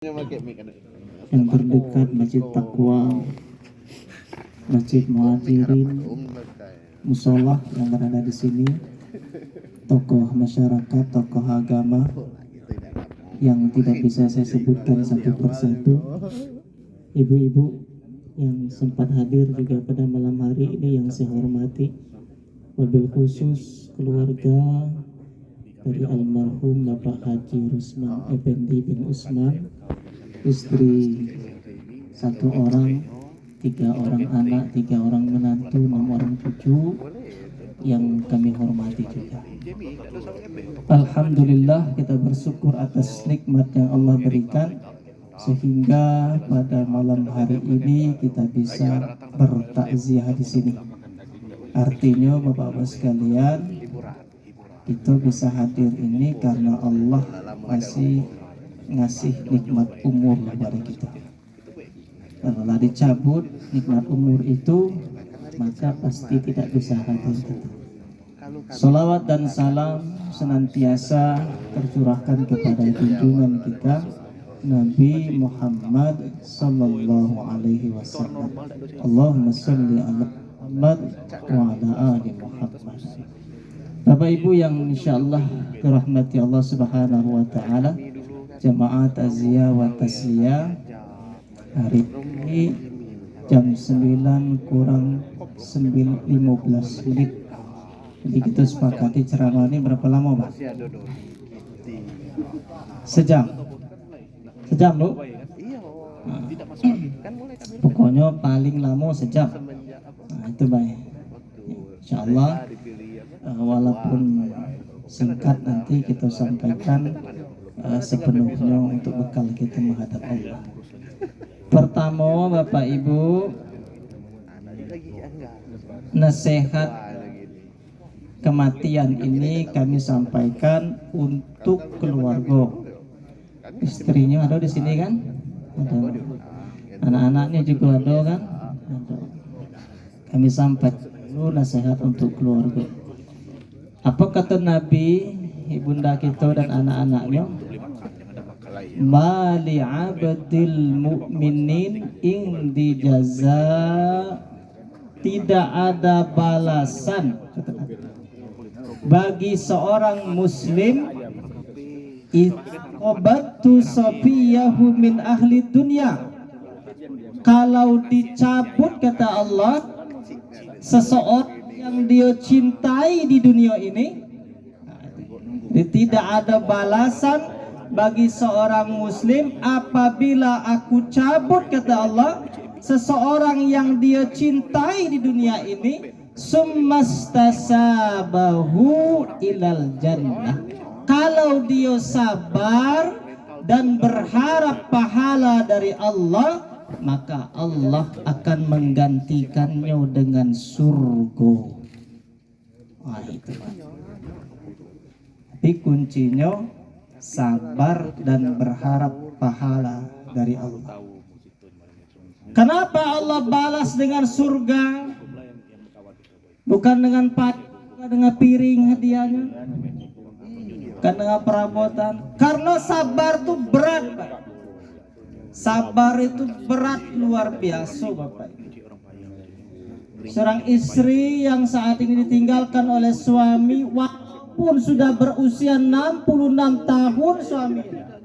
yang terdekat Masjid Taqwa, Masjid Muhajirin, musola yang berada di sini, tokoh masyarakat, tokoh agama yang tidak bisa saya sebutkan satu persatu, ibu-ibu yang sempat hadir juga pada malam hari ini yang saya hormati, wabil khusus keluarga dari almarhum Bapak Haji Rusman Effendi bin Usman, istri 1 orang, 3 orang anak, 3 orang menantu, 6 orang cucu yang kami hormati juga. Alhamdulillah, kita bersyukur atas nikmat yang Allah berikan sehingga pada malam hari ini kita bisa bertakziah di sini. Artinya Bapak-bapak sekalian, itu bisa hadir ini karena Allah masih ngasih nikmat umur kepada kita. Kalau dicabut nikmat umur itu, maka pasti tidak bisa hadir kita. Salawat dan salam senantiasa tercurahkan kepada junjungan kita Nabi Muhammad sallallahu alaihi wasallam. Allahumma shalli ala Muhammad wa ala ali Muhammad. Bapak Ibu yang insyaallah dirahmati Allah Subhanahu wa taala, jamaah takziah wa tasliyah, hari ini jam 9 kurang 15 menit. Jadi kita sepakati ceramah ini berapa lama, Pak? Sejam. Sejam, Bu? Nah, pokoknya paling lama sejam. Nah, itu baik. Insyaallah walaupun singkat nanti kita sampaikan sepenuhnya untuk bekal kita menghadap Allah. Pertama, Bapak Ibu, nasihat kematian ini kami sampaikan untuk keluarga. Istrinya ada di sini kan? Ada. Anak-anaknya juga ada kan? Ada. Kami sampaikan dulu nasihat untuk keluarga. Apa kata Nabi, ibunda kita dan anak-anaknya? Mali abdil mu'minin indi jaza, tidak ada balasan bagi seorang muslim obatu sofiyahu min ahli dunia, kalau dicabut kata Allah seseorang yang dia cintai di dunia ini, tidak ada balasan bagi seorang muslim apabila aku cabut kata Allah seseorang yang dia cintai di dunia ini, summastasabahu ilal jannah, kalau dia sabar dan berharap pahala dari Allah, maka Allah akan menggantikannya dengan surga. Wah, itu. Tapi kuncinya sabar dan berharap pahala dari Allah. Kenapa Allah balas dengan surga? Bukan dengan dengan piring hadiahnya, bukan dengan perabotan. Karena sabar itu berat, Pak. Sabar itu berat luar biasa, Bapak. Seorang istri yang saat ini ditinggalkan oleh suami, walaupun sudah berusia 66 tahun suaminya,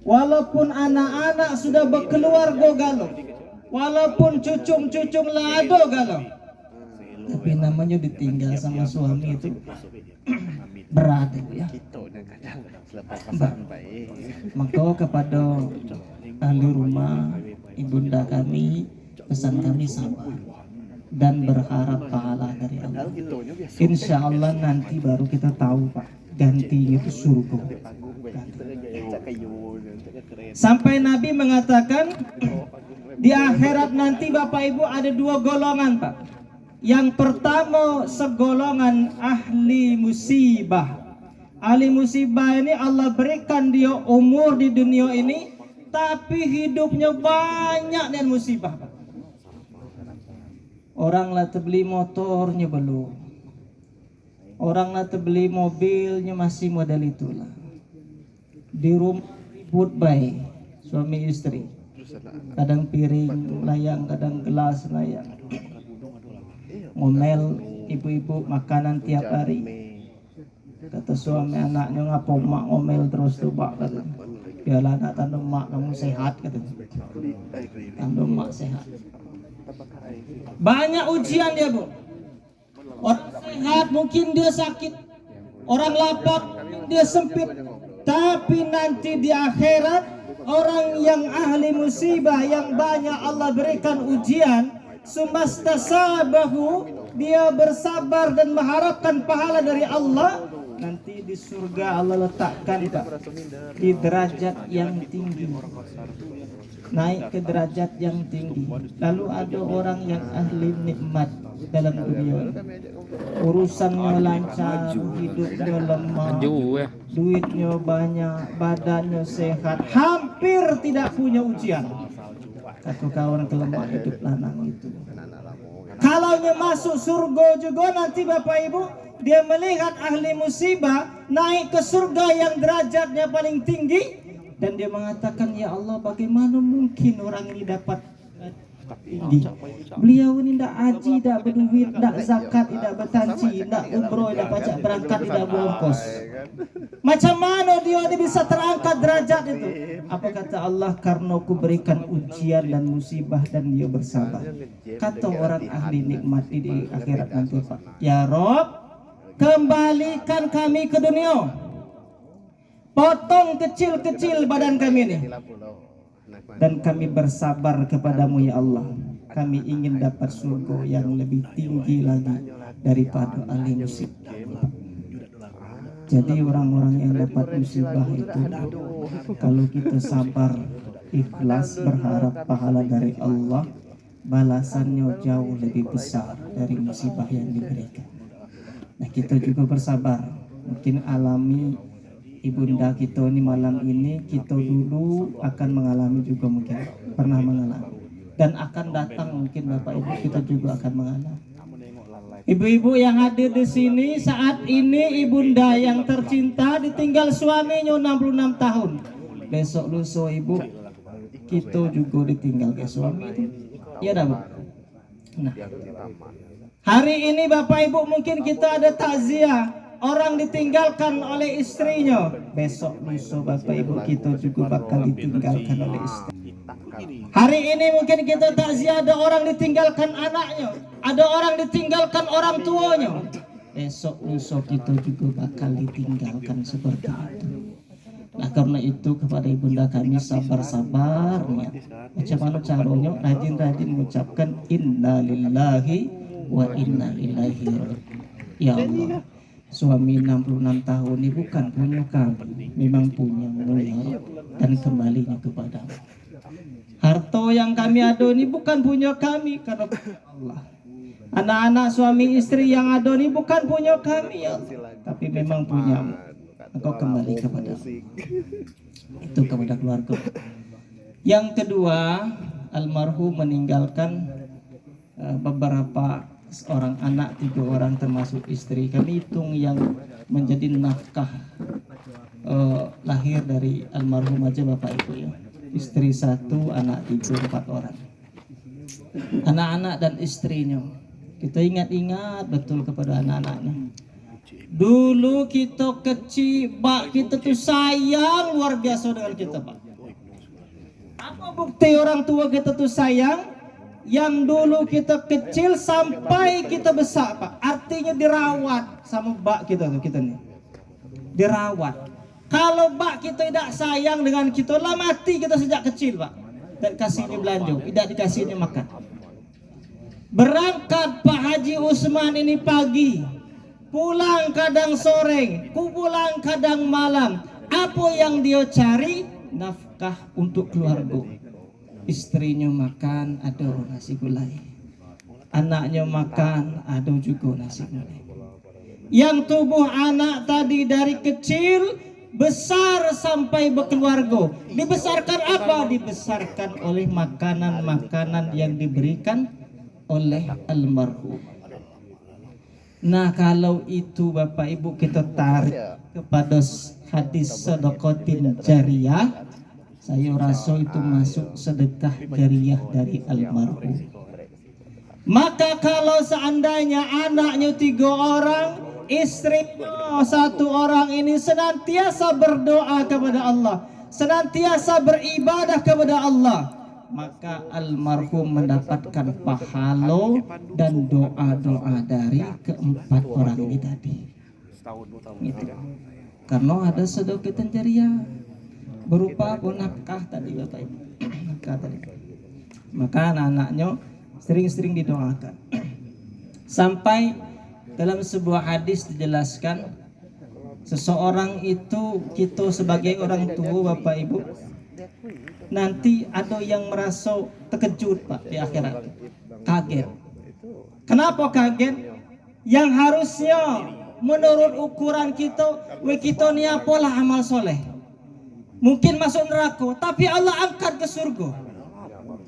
walaupun anak-anak sudah berkeluarga galau, walaupun cucung-cucung lado galau, tapi namanya ditinggal sama suami itu berat, ya. Maka kepada ahli rumah, ibunda kami, pesan kami sabar dan berharap pahala dari Allah. Insya Allah nanti baru kita tahu, Pak, gantinya itu surga. Sampai Nabi mengatakan di akhirat nanti Bapak Ibu ada 2 golongan, Pak. Yang pertama segolongan ahli musibah. Ahli musibah ini Allah berikan dia umur di dunia ini, tapi hidupnya banyak dengan musibah. Orang lah terbeli motornya belum, orang lah terbeli mobilnya masih model itulah. Di rumah ribut baik, suami istri. Kadang piring layang, kadang gelas layang. Ngomel ibu-ibu makanan tiap hari. Kata suami anaknya, ngapo mak ngomel terus tuh pak, kata. Biarlah anak tandem mak kamu sehat, kata. Tandem mak sehat. Banyak ujian dia, Bu. Orang sehat mungkin dia sakit, orang lapar dia sempit, tapi nanti di akhirat orang yang ahli musibah yang banyak Allah berikan ujian, sumastasabahu, dia bersabar dan mengharapkan pahala dari Allah, nanti di surga Allah letakkan di derajat yang tinggi, naik ke derajat yang tinggi. Lalu ada orang yang ahli nikmat dalam dunia, urusannya lancar, hidupnya lemah, duitnya banyak, badannya sehat, hampir tidak punya ujian. Satu kawan kelemah hidup lanang itu, kalau masuk surga juga nanti Bapak Ibu, dia melihat ahli musibah naik ke surga yang derajatnya paling tinggi, dan dia mengatakan, ya Allah, bagaimana mungkin orang ini dapat tinggi? Beliau ini tidak haji, tidak berduit, tidak zakat, tidak bertanci, tidak umroh, tidak pajak berangkat, tidak berongkos. Macam mana dia ini bisa terangkat derajat itu? Apa kata Allah? Karena aku berikan ujian dan musibah dan dia bersabar. Kata orang ahli nikmat di akhirat nanti, Pak, ya Rob, kembalikan kami ke dunia, potong kecil-kecil badan kami ini, dan kami bersabar kepadamu ya Allah. Kami ingin dapat surga yang lebih tinggi lagi daripada ahli musibah. Jadi orang-orang yang dapat musibah itu, kalau kita sabar, ikhlas, berharap pahala dari Allah, balasannya jauh lebih besar dari musibah yang diberikan. Nah, kita juga bersabar. Mungkin alami ibunda kita ini malam ini, kita dulu akan mengalami juga, mungkin pernah mengalami, dan akan datang mungkin Bapak Ibu kita juga akan mengalami. Ibu-ibu yang hadir di sini saat ini, ibunda yang tercinta ditinggal suaminya 66 tahun. Besok lusa Ibu kita juga ditinggal ke suami itu. Iya dah, Bu. Nah, hari ini Bapak Ibu mungkin kita ada takziah, orang ditinggalkan oleh istrinya. Besok lusa Bapak Ibu kita juga bakal ditinggalkan oleh istri. Hari ini mungkin kita takziah, ada orang ditinggalkan anaknya, ada orang ditinggalkan orang tuanya. Besok lusa kita juga bakal ditinggalkan seperti itu. Nah, karena itu kepada ibunda kami, sabar-sabarnya. Macam mana caranya? Rajin-rajin mengucapkan inna lillahi wa inna ilaihi raji'un. Ya Allah, suami 66 tahun ini bukan punya kami, memang punya Allah, dan kembalinya kepadamu. Harta yang kami ada ini bukan punya kami, karena Allah. Anak-anak suami istri yang ada ini bukan punya kami ya Allah, tapi memang punyamu. Engkau kembali kepadamu. Itu kepada keluarga. Yang kedua, almarhum meninggalkan beberapa orang anak, 3 orang termasuk istri. Kami hitung yang menjadi nafkah lahir dari almarhum aja Bapak Ibu ya. Istri 1, anak 3, 4 orang. Anak-anak dan istrinya, kita ingat-ingat betul kepada anak-anaknya. Dulu kita kecil, Pak, kita tuh sayang luar biasa dengan kita, Pak. Apa bukti orang tua kita tuh sayang? Yang dulu kita kecil sampai kita besar, Pak. Artinya dirawat sama Pak kita tuh, kita nih. Dirawat. Kalau Pak kita tidak sayang dengan kita, lah mati kita sejak kecil, Pak. Dan kasihnya belanja, tidak dikasihnya makan. Berangkat Pak Haji Usman ini pagi, pulang kadang sore, pulang kadang malam. Apa yang dia cari? Nafkah untuk keluarga. Istrinya makan, ada nasi gulai. Anaknya makan, ada juga nasi gulai. Yang tubuh anak tadi dari kecil besar sampai berkeluarga, dibesarkan apa? Dibesarkan oleh makanan-makanan yang diberikan oleh almarhum. Nah, kalau itu Bapak Ibu kita tarik kepada hadis sedekatin jariyah, Saya rasa itu masuk sedekah jariyah dari almarhum. Maka kalau seandainya anaknya 3 orang, istrinya 1 orang ini senantiasa berdoa kepada Allah, senantiasa beribadah kepada Allah, maka almarhum mendapatkan pahala dan doa-doa dari ke-4 orang ini tadi. Gitu. Karena ada sedekah jariyah berupa nafkah tadi Bapak Ibu. Nafkah tadi. Maka anak-anaknya sering-sering didoakan. Sampai dalam sebuah hadis dijelaskan, seseorang itu, kita sebagai orang tua Bapak Ibu, nanti ada yang merasa terkejut Pak di akhirat, kaget. Kenapa kaget? Yang harusnya menurut ukuran kita ni apalah amal soleh, mungkin masuk neraka, tapi Allah angkat ke surga.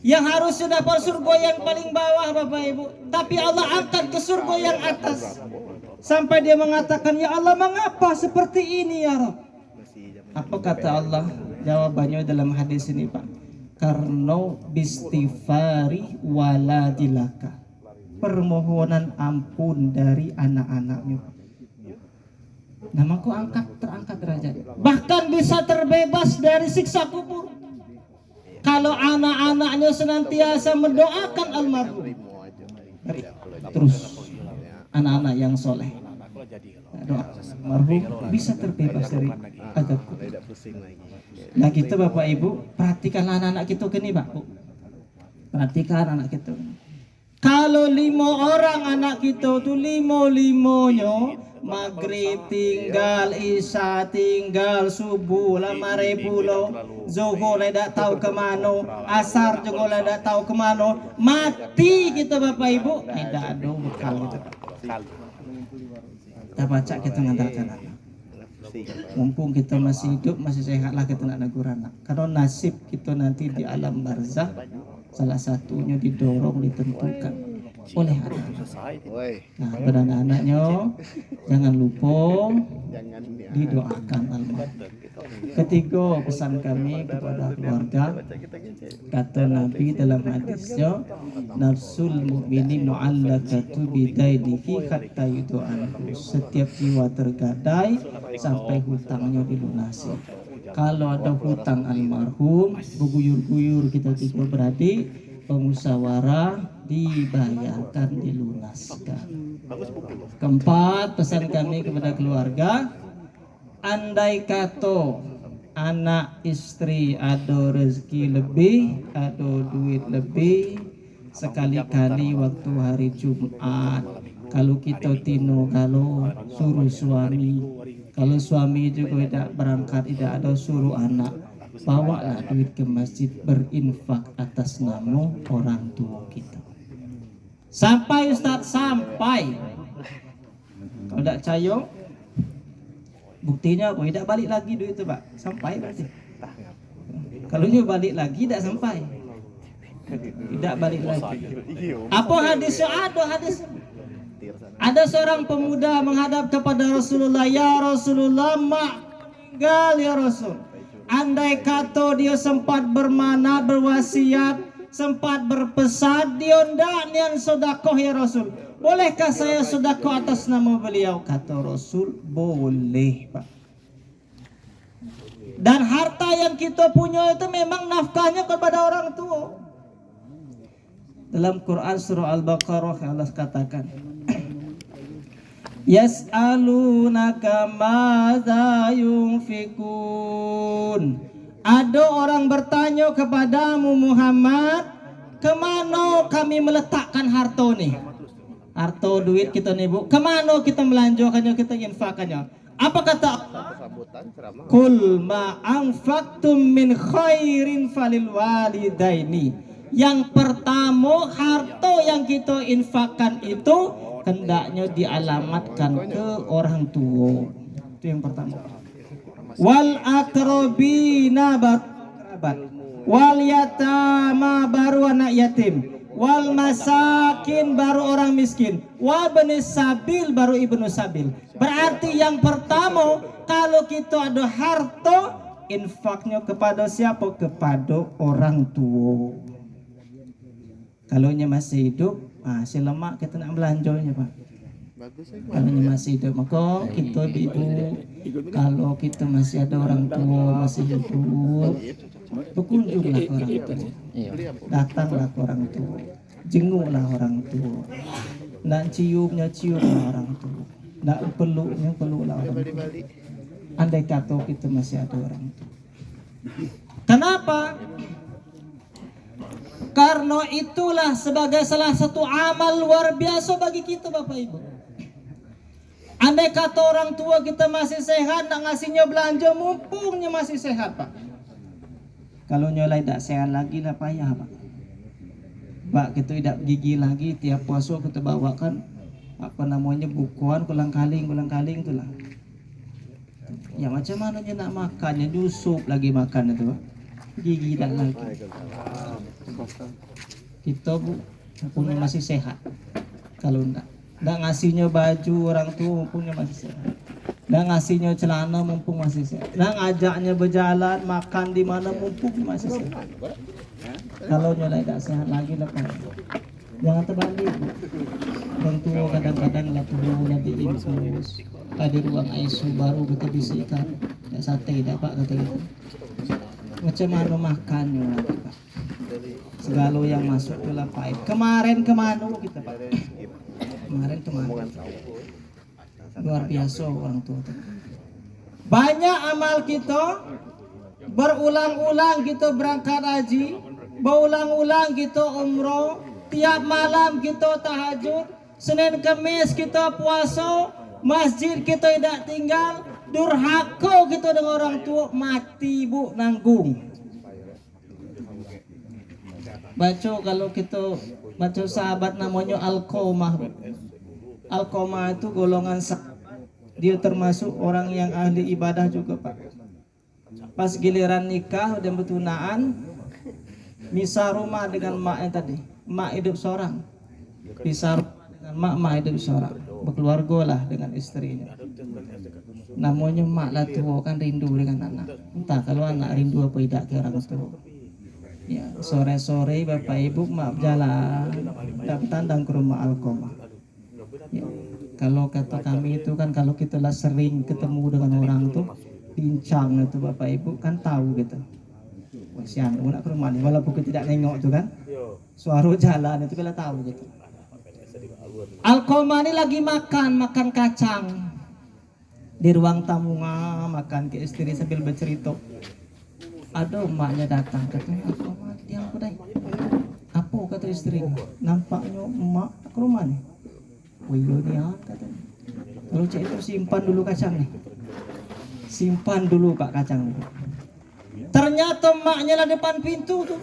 Yang harusnya dapat surga yang paling bawah Bapak Ibu, tapi Allah angkat ke surga yang atas. Sampai dia mengatakan, ya Allah, mengapa seperti ini ya Rabb? Apa kata Allah? Jawabannya dalam hadis ini Pak, karena bistighfari waladilaka, permohonan ampun dari anak-anaknya. Nah, maka terangkat derajat, bahkan bisa terbebas dari siksa kubur kalau anak-anaknya senantiasa mendoakan almarhum. Terus anak-anak yang soleh doa almarhum bisa terbebas dari azab kubur. Nah kita Bapak Ibu, perhatikan anak-anak kita gini Pak Bu. Perhatikan anak kita. Kalau 5 orang anak kita tuh 5-5-nya maghrib tinggal, isya tinggal, subuh lama rebulo, zuhur tidak tahu kemana, asar juga tidak tahu kemana, mati kita Bapak Ibu, tidak ada bekal gitu. Kita baca, kita ngandalkan anak. Mumpung kita masih hidup, masih sehatlah kita nak negur anak. Karena nasib kita nanti di alam barzah salah satunya didorong, ditentukan oleh anak. Nah, pada anak-anaknya jangan lupa didoakan almarhum. Ketiga, pesan kami kepada keluarga, kata Nabi dalam hadisnya, nafsul mu'mini mu'allaqatu bidainihi hatta yudu'anhu. Setiap jiwa tergadai sampai hutangnya dilunasi. Kalau ada hutang almarhum, berguyur-guyur kita 3 beradik, pemusyawarah, dibayarkan, dilunaskan. Keempat, pesan kami kepada keluarga, andai kata anak istri ada rezeki lebih, ada duit lebih, sekali-kali waktu hari Jumat, kalau kita tino, kalau suruh suami, kalau suami juga tidak berangkat, tidak ada, suruh anak, bawalah duit ke masjid, berinfak atas nama orang tua kita. Sampai Ustaz, sampai. Kalau tidak percaya, buktinya apa? Tidak balik lagi duit itu Pak. Sampai berarti. Kalau dia balik lagi, tidak sampai. Tidak balik lagi. Apa hadisnya? Ada hadis. Ada seorang pemuda menghadap kepada Rasulullah, ya Rasulullah, mak meninggal ya Rasul. Andai kata dia sempat bermanat, berwasiat, sempat berpesan, dia ndak nian sedekah ya Rasul. Bolehkah saya sedekah atas nama beliau? Kata Rasul, boleh Pak. Dan harta yang kita punya itu memang nafkahnya kepada orang tua. Dalam Quran surah Al-Baqarah Allah katakan, yas'alunaka madza yunfikun. Ada orang bertanya kepadamu Muhammad, kemana kami meletakkan harta nih? Harta duit kita nih Bu, kemana kita melanjutkannya, kita infakkannya? Apa kata Allah? Kul ma anfaqtum min khairin falil walidaini. Yang pertama, harta yang kita infakkan itu hendaknya dialamatkan ke orang tua. Itu yang pertama. Wal akrabina barabat, wal yatama baru anak yatim, wal masakin baru orang miskin, wal benis sabil baru ibnu sabil. Berarti yang pertama, kalau kita ada harta, infaknya kepada siapa? Kepada orang tua. Kalau masih hidup, si lemak kita nak belanjanya Pak. Kalau masih hidup, maka kita ibu, kalau kita masih ada orang tua masih hidup, berkunjunglah ke orang tua, datanglah ke orang tua, jenguklah orang tua, nak ciumnya orang tua, nak peluklah orang tua. Andai kata kita masih ada orang tua. Kenapa? Karena itulah sebagai salah satu amal luar biasa bagi kita Bapak Ibu. Andai kata orang tua kita masih sehat, nak ngasihnya belanja mumpungnya masih sehat Pak. Kalau nyolai tak sehat lagi lah payah Pak. Pak kita tidak gigi lagi, tiap puasa kita bawakan bukuan kulang-kaling itulah. Ya macam mana dia nak makannya, nyusup lagi makan itu Pak. Gigi tak lagi. Kita punya masih sehat. Kalau enggak ngasihnya baju orang tua mumpungnya masih sehat. Nggak ngasihnya celana mumpung masih sehat. Nggak ngajaknya berjalan makan di mana mumpung masih sehat. Kalau nyolai tak sehat lagi lah Pak. Jangan terbalik. Orang tua kadang-kadang lah turun di infus. Di ruang ICU baru kita bisikan. Ya sate dah Pak kata gitu. Macam mana makannya lagi Pak. Segala yang masuk ke lapai. Kemarin kemana kita Pak? Kemarin luar biasa orang tua. Banyak amal kita, berulang-ulang kita berangkat haji, berulang-ulang kita umroh, tiap malam kita tahajud, Senin Kamis kita puasa, masjid kita tidak tinggal, durhaka kita dengan orang tua, mati bu nanggung. Baca kalau kita baca sahabat namanya Alqamah. Alqamah itu golongan dia termasuk orang yang ahli ibadah juga Pak. Pas giliran nikah dan bertunaan, misah rumah dengan maknya tadi. Mak hidup seorang. Pisah rumah dengan mak hidup seorang. Berkeluarga lah dengan istrinya. Namanya mak lah tua kan rindu dengan anak. Entah kalau anak rindu apa tidak ke orang tua. Ya, sore-sore Bapak Ibu maaf jalan datang ke rumah Alqamah. Ya, kalau kata kami itu kan kalau kita lah sering ketemu dengan orang tuh bincang itu Bapak Ibu kan tahu gitu. Siang nak ke rumah ni walaupun kita tidak nengok tu kan. Suara jalan itu kita tahu gitu. Alqamah ni lagi makan kacang. Di ruang tamu makan ke istri sambil bercerita. Ada emaknya datang katanya Alqamah yang kudai. Apa kata istri? Nampaknya emak ke rumah ni. Oh iya ni katanya. Kalau cik itu simpan dulu kacang ni. Simpan dulu Pak kacang itu. Ternyata emaknya lah depan pintu tu.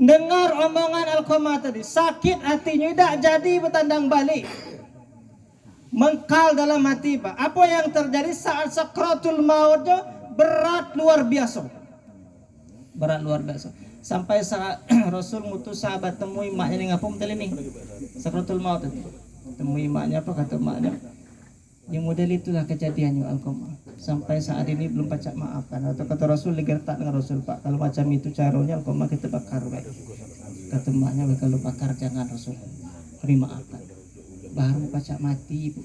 Dengar omongan Alqamah tadi, sakit hatinya tidak jadi bertandang balik. Mengkal dalam hati Pak. Apa yang terjadi saat sakratul mautnya berat luar biasa. Berat luar biasa. Sampai saat Rasul mutus sahabat temui maknya ni ngapa mental ini. Sakratul maut itu. Temui maknya apa kata maknya? Yang model itulah kejadiannya Alqamah. Sampai saat ini belum pacak maafkan. Atau kata Rasul digertak dengan Rasul Pak. Kalau macam itu caranya Alqamah kita bakar baik. Kata maknya kalau bakar jangan Rasul. Beri maafkan. Baru pacak mati Bu.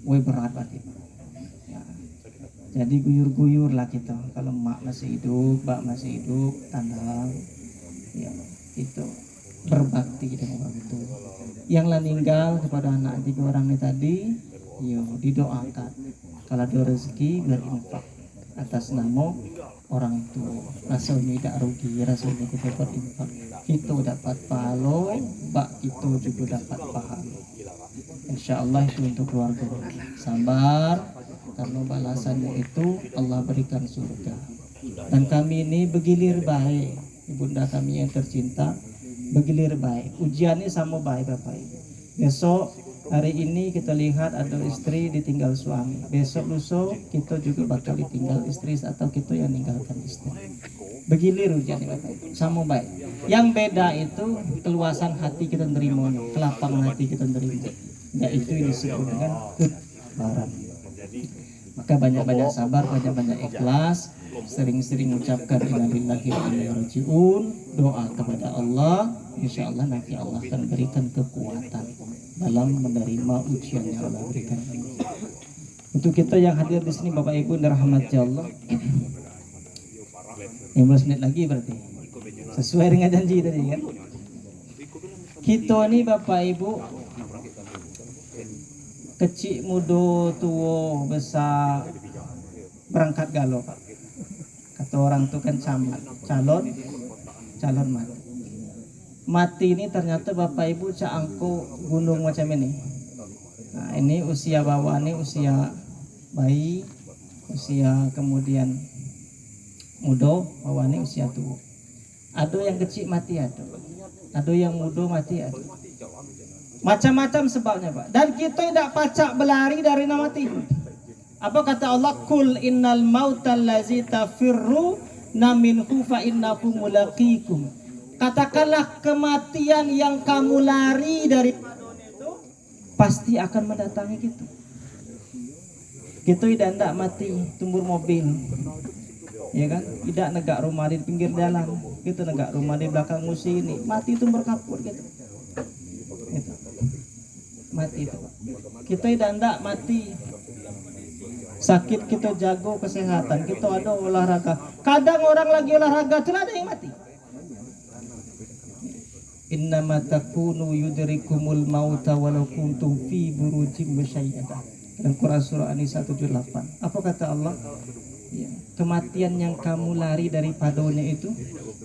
Woi berat berarti Pak. Jadi guyur-guyur lah kita. Kalau mak masih hidup, bak masih hidup, tanda ya itu berbakti dengan orang tua. Yang lah meninggal kepada anak 3 orang ini tadi, yo didoakan. Kalau ada rezeki berinfak atas nama orang tua. Rasanya tidak rugi, rasanya kita berinfak. Kita dapat pahala, bak kita juga dapat pahala. Insya Allah itu untuk keluarga. Sabar. Karena balasannya itu Allah berikan surga. Dan kami ini bergilir baik. Ibunda kami yang tercinta bergilir baik. Ujiannya sama baik Bapak Ibu. Besok hari ini kita lihat ada istri ditinggal suami. Besok lusa kita juga bakal ditinggal istri atau kita yang meninggalkan istri. Bergilir ujiannya Bapak Ibu. Sama baik. Yang beda itu keluasan hati kita menerimanya, kelapangan hati kita menerima. Yaitu ini disebut dengan kebaran. Maka banyak-banyak sabar, banyak-banyak ikhlas, sering-sering ucapkan innalillahi wa inna ilaihi raji'un, doa kepada Allah, insya Allah nanti Allah akan berikan kekuatan dalam menerima ujian yang Allah berikan. Untuk kita yang hadir di sini Bapak Ibu dirahmati Allah, 15 menit lagi berarti sesuai dengan janji tadi kan. Kita ini Bapak Ibu kecil, muda, tua, besar berangkat galau. Kata orang tuh kan calon mati. Mati ini ternyata Bapak Ibu angko gunung macam ini. Nah, ini usia bawah, ini usia bayi, usia kemudian muda, bawah ini usia tua. Ada yang kecil mati, ada yang muda mati, ada. Macam-macam sebabnya Pak. Dan kita tidak pacak berlari dari mati. Apa kata Allah? Kul innal mautal lazi tafirru naminhu fa innahu mulaqikum. Katakanlah kematian yang kamu lari dari itu pasti akan mendatangi kita. Kita tidak mati tumbur mobil, ya kan? Tidak negak rumah di pinggir jalan, kita negak rumah di belakang musi ini, mati tumbur kapur gitu. Gitu. Mati itu Pak. Kita tidak mati sakit, kita jago kesehatan, kita ada olahraga. Kadang orang lagi olahraga itu ada yang mati. Innama takunu yudrikumul mauta walau kuntum fi burujim musyayyadah. Dalam Quran surah An-Nisa 78. Apa kata Allah? Ya, kematian yang kamu lari daripadanya itu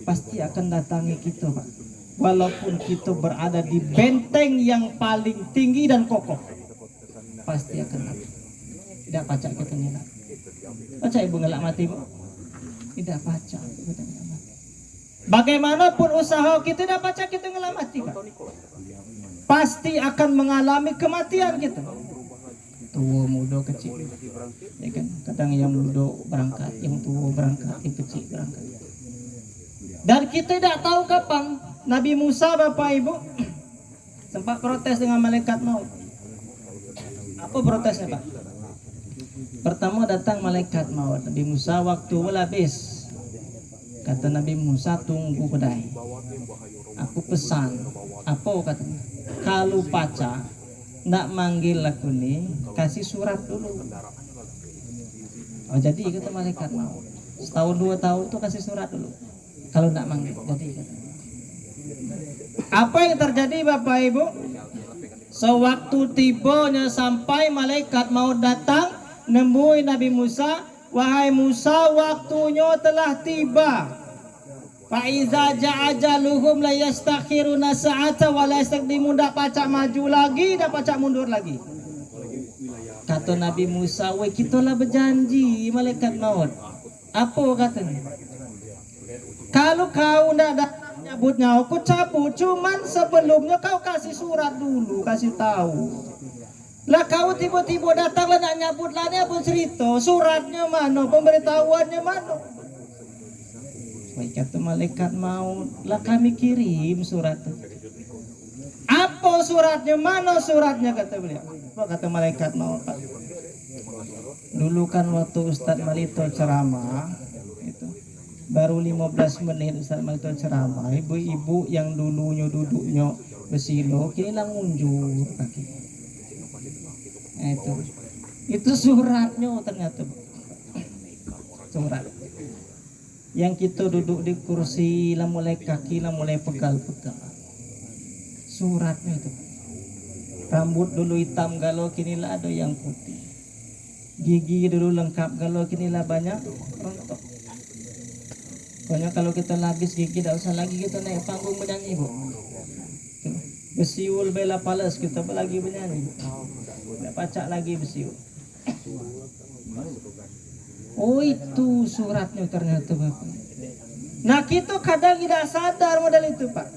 pasti akan datangi kita Pak. Walaupun kita berada di benteng yang paling tinggi dan kokoh, pasti akan mati. Tidak pacak kita ngelak. Pacak ibu ngelak mati Bu? Tidak pacak kita ngelak mati. Bagaimanapun usaha kita, tidak pacak kita ngelak mati Pak. Pasti akan mengalami kematian kita. Tua, muda, kecil, ya kan? Kadang yang muda berangkat, yang tua berangkat, yang kecil berangkat. Dan kita tidak tahu kapan. Nabi Musa Bapak Ibu sempat protes dengan malaikat maut. Apa protesnya Pak? Pertama datang malaikat maut. Nabi Musa waktu habis. Kata Nabi Musa, tunggu kedai. Aku pesan. Apa katanya? Kalau paca nak manggil aku nih, kasih surat dulu. Oh jadi kata malaikat maut. Setahun 2 tahun tuh kasih surat dulu. Kalau nak manggil, jadi katanya. Apa yang terjadi Bapak Ibu? Sewaktu tibanya sampai malaikat mau datang nemui Nabi Musa, wahai Musa, waktunya telah tiba. Fa iza ja'ajaluhum la yastakhiruna sa'ata wa la yastaqdimun. Dak pacak maju lagi, dak pacak mundur lagi. Kata Nabi Musa, "Weh, kita lah berjanji malaikat maut." Apa katanya? Kalau kau ndak ada nyabutnya, aku cabut. Cuman sebelumnya kau kasih surat dulu, kasih tahu. Lah kau tiba-tiba datang lah nak nyabut lah, ni apa cerita? Suratnya mana? Pemberitahuannya mana? Baik kata malaikat maut, lah kami kirim surat. Apa suratnya? Mana suratnya? Kata beliau. Apa kata malaikat maut Pak? Dulu kan waktu Ustadz Malito ceramah, itu baru 15 menit Ustaz Malito ceramah, ibu-ibu yang dulunya duduknya bersilo kini lah mundur kaki. Nah, itu suratnya ternyata surat yang kita duduk di kursi lah mulai kaki lah mulai pegal-pegal, suratnya itu. Rambut dulu hitam galau kini lah ada yang putih, gigi dulu lengkap galau kini lah banyak rontok. Pokoknya kalau kita habis gigi tidak usah lagi kita naik panggung bernyanyi Bu. Besiul bela palas kita lagi bernyanyi. Tidak pacak lagi besiul. Oh itu suratnya ternyata Bapak. Nah kita kadang tidak sadar model itu Pak.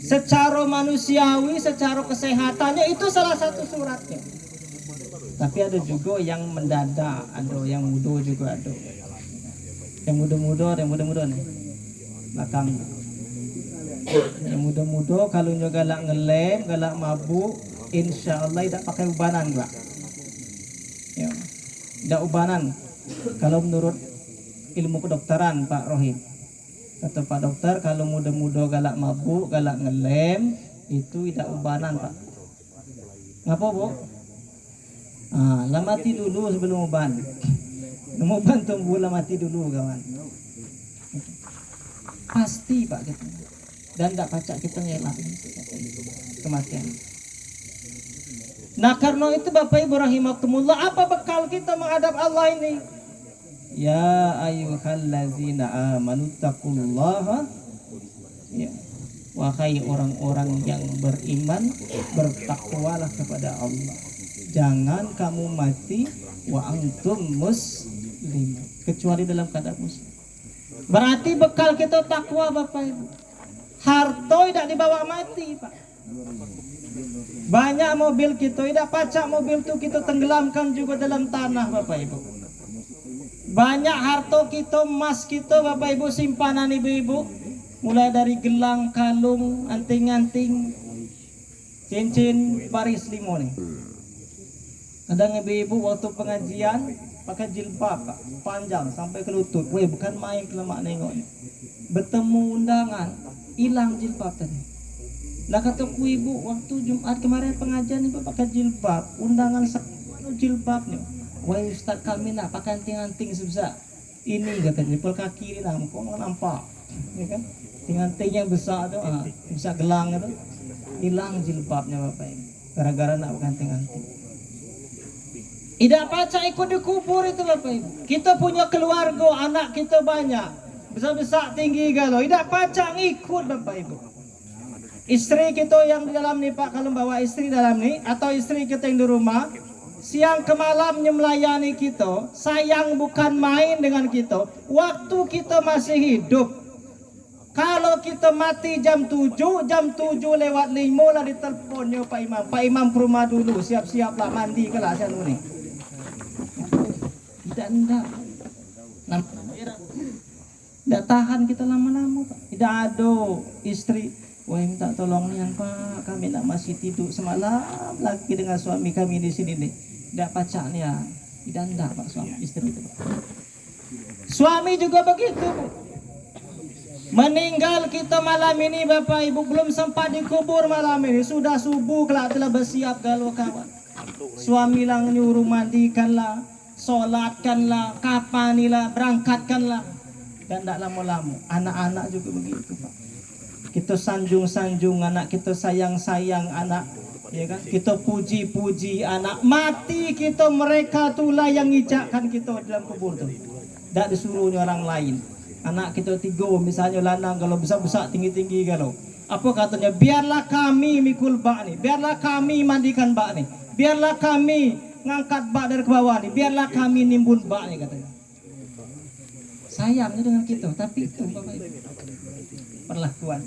Secara manusiawi, secara kesehatannya itu salah satu suratnya. Tapi ada juga yang mendadak, ada yang muda juga ada. Yang muda-muda nih belakang. Yang muda-muda kalau galak ngelem, galak mabuk, insya Allah tidak pakai ubanan Pak. Ya. Tidak ubanan. Kalau menurut ilmu kedokteran Pak Rohim, kata Pak Dokter, kalau muda-muda galak mabuk, galak ngelem, itu tidak ubanan Pak. Ngapa Bu? Lah mati dulu sebelum uban. Uban tunggu lah mati dulu kawan. Pasti Pak gitu. Dan tidak pacak kita ngelak kematian. Nah karena itu Bapak Ibu rahimakumullah, apa bekal kita menghadap Allah ini? Ya ayyuhallazina amanu taqullaha, ya, wahai orang-orang yang beriman, bertakwalah kepada Allah. Jangan kamu mati wa antum muslim, kecuali dalam keadaan muslim. Berarti bekal kita takwa Bapak Ibu. Harta tidak dibawa mati Pak. Banyak mobil kita tidak pacak, mobil itu kita tenggelamkan juga dalam tanah Bapak Ibu. Banyak harta kita, emas kita Bapak Ibu, simpanan ibu-ibu, mulai dari gelang, kalung, anting-anting, cincin, baris limo nih. Kadang ibu-ibu waktu pengajian pakai jilbab Pak, panjang sampai ke lutut. Weh, bukan main kelemak nengok. Bertemu undangan, hilang jilbab tadi. Lah kataku ibu, waktu Jumat kemarin pengajian ibu pakai jilbab, undangan jilbab nih. Wahai Ustaz kami nak pakai anting-anting sebesar ini katanya, jempol kaki ini lah, kok nggak nampak, ya kan? Anting yang besar tuh, bisa gelang itu, hilang jilbabnya Bapak Ibu, gara-gara nak pakai anting-anting. Tidak pacak ikut dikubur itu Bapak Ibu. Kita punya keluarga, anak kita banyak, besar-besar tinggi galau, tidak pacak ikut Bapak Ibu. Istri kita yang di dalam nih Pak, kalau bawa istri dalam nih, atau istri kita yang di rumah, siang ke malamnya melayani kita, sayang bukan main dengan kita, waktu kita masih hidup. Kalau kita mati jam 7 lewat 5 lah diteleponnya Pak Imam. Pak Imam ke rumah dulu, siap-siap lah, mandi ke lah sana nih. Tidak tahan kita lama-lama Pak. Tidak ada istri, wah minta tolong nih Pak, kami nak masih tidur semalam lagi dengan suami kami di sini nih. Tidak pacak nih ya, tidak Pak suami istri itu. Suami juga begitu Bu. Meninggal kita malam ini Bapak Ibu, belum sempat dikubur malam ini, sudah subuh kelak telah bersiap galau kawan. Suami lang nyuruh mandikanlah, sholatkanlah, kapanilah, berangkatkanlah, dan tidak lama-lama. Anak-anak juga begitu Pak. Kita sanjung-sanjung anak, kita sayang-sayang anak, ya kan? Kita puji-puji anak. Mati kita, mereka itulah yang ngijakkan kita dalam kubur tuh. Tak disuruhnya orang lain. Anak kita 3 misalnya lanang, kalau besar-besar tinggi-tinggi kalau. Apa katanya? Biarlah kami mikul bak nih, biarlah kami mandikan bak nih, biarlah kami ngangkat bak dari ke bawah nih, biarlah kami nimbun bak nih katanya. Sayangnya dengan kita, tapi itu Bapak Ibu perlakuan.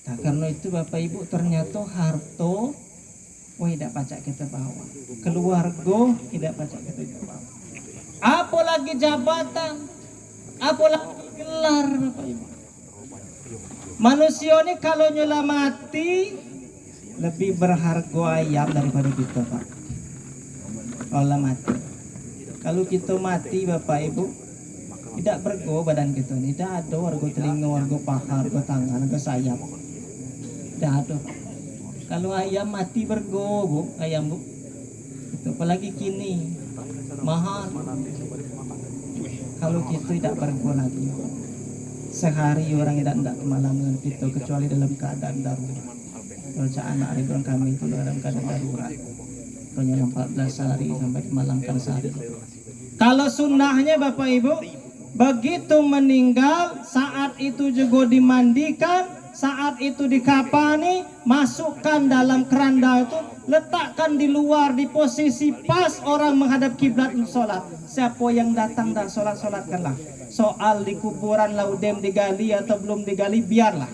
Nah, karena itu Bapak Ibu ternyata harta tidak pacak kita bawa, keluarga tidak pacak kita bawa, apalagi jabatan, apalagi gelar Bapak Ibu. Manusia ini kalau nyala mati lebih berharga ayam daripada kita Pak. Kalau mati, kalau kita mati Bapak Ibu, tidak bergo badan kita, tidak ada warga telinga, warga paha, warga tangan, warga sayap, tidak ada. Kalau ayam mati bergo Bu, ayam Bu, itu apalagi kini mahal. Kalau kita tidak bergo lagi, sehari orang tidak malam dengan kita kecuali dalam keadaan darurat. Kalau anak ribuan kami itu dalam keadaan darurat, hanya 14 hari sampai dimalamkan sehari. Kalau sunnahnya Bapak Ibu, begitu meninggal, saat itu juga dimandikan, saat itu dikapani, masukkan dalam keranda itu, letakkan di luar di posisi pas orang menghadap kiblat untuk sholat. Siapa yang datang dan sholatkanlah. Soal di kuburan laudem digali atau belum digali, biarlah.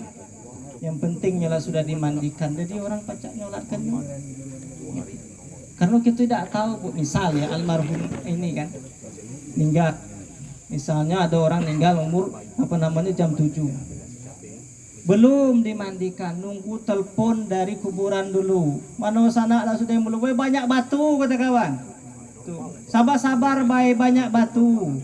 Yang pentingnya lah sudah dimandikan. Jadi orang pacak nyolatkan. Karena kita tidak tahu Bu, misalnya almarhum ini kan meninggal. Misalnya ada orang meninggal umur jam 7. Belum dimandikan, nunggu telepon dari kuburan dulu. Mana sana lah sudah mulai banyak batu kata kawan. Sabar-sabar baik banyak batu.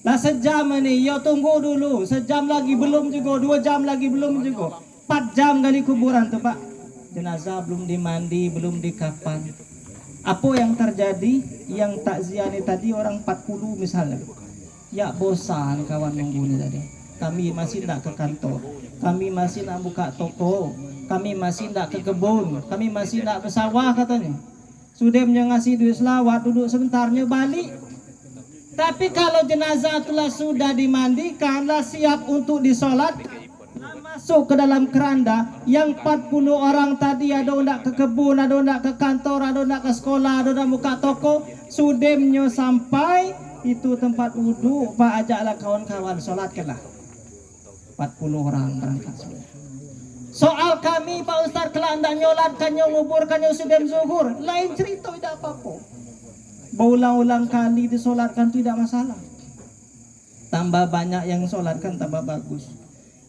Lah sejam ini, yo tunggu dulu. Sejam lagi belum juga, 2 jam lagi belum juga. 4 jam kali kuburan tuh Pak. Jenazah belum dimandi, belum dikafan. Apa yang terjadi? Yang takziah ini tadi orang 40 misalnya. Ya bosan kawan nunggu ini tadi. Kami masih tidak ke kantor. Kami masih nak buka toko. Kami masih tidak ke kebun. Kami masih tidak bersawah katanya. Sudah ngasih duit selawat, duduk sebentarnya balik. Tapi kalau jenazah telah sudah dimandikan, lah siap untuk disolat, masuk ke dalam keranda, yang 40 orang tadi ada ndak ke kebun, ada ndak ke kantor, ada ndak ke sekolah, ada ndak buka toko, sudemnya sampai itu tempat wudhu, Pak ajaklah kawan-kawan solatkanlah. 40 orang berangkat semua. Soal kami Pak Ustaz kelak ndak nyolatkan, nguburkan sudem zuhur, lain cerita, tidak apa-apa. Berulang-ulang kali disolatkan tidak masalah. Tambah banyak yang solatkan tambah bagus.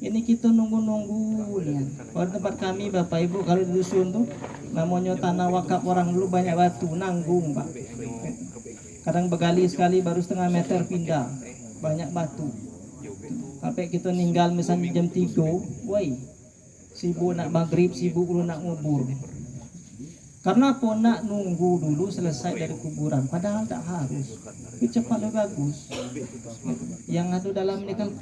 Ini kita nunggu-nunggu ya. Kalau tempat kami Bapak Ibu kalau di dusun tuh namanya tanah wakaf orang dulu banyak batu nanggung Pak. Kadang begali sekali baru setengah meter pindah, banyak batu. Sampai kita ninggal misalnya jam 3, woi sibuk nak maghrib, sibuk dulu nak ngubur. Karena apa? Nak nunggu dulu selesai dari kuburan. Padahal tak harus. Tapi cepat lebih bagus. Yang ada dalam ini kan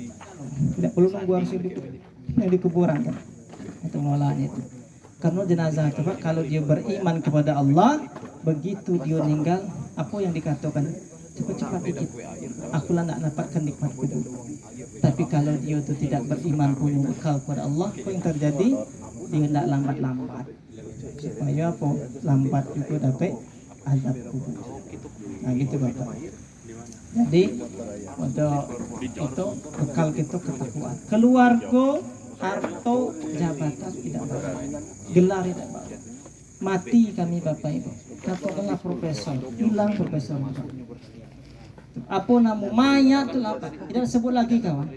tidak perlu nunggu harus yang di kuburan kan. Itu molaannya itu. Karena jenazah itu Pak, kalau dia beriman kepada Allah, begitu dia meninggal, apa yang dikatakan? Cepat-cepat dikit. Akulah nak dapatkan nikmat kubur. Tapi kalau dia itu tidak beriman, punya bekal kepada Allah, apa yang terjadi? Dia tidak lambat-lambat. Supaya apa? Lambat juga dapat azab kubur. Nah gitu Bapak. Jadi untuk itu bekal kita ketakwaan. Keluarga, harta, jabatan tidak bawa. Gelar tidak bawa. Mati kami Bapak Ibu. Katakanlah profesor, hilang profesor. Apa nama mayat itu apa? Tidak sebut lagi kawan.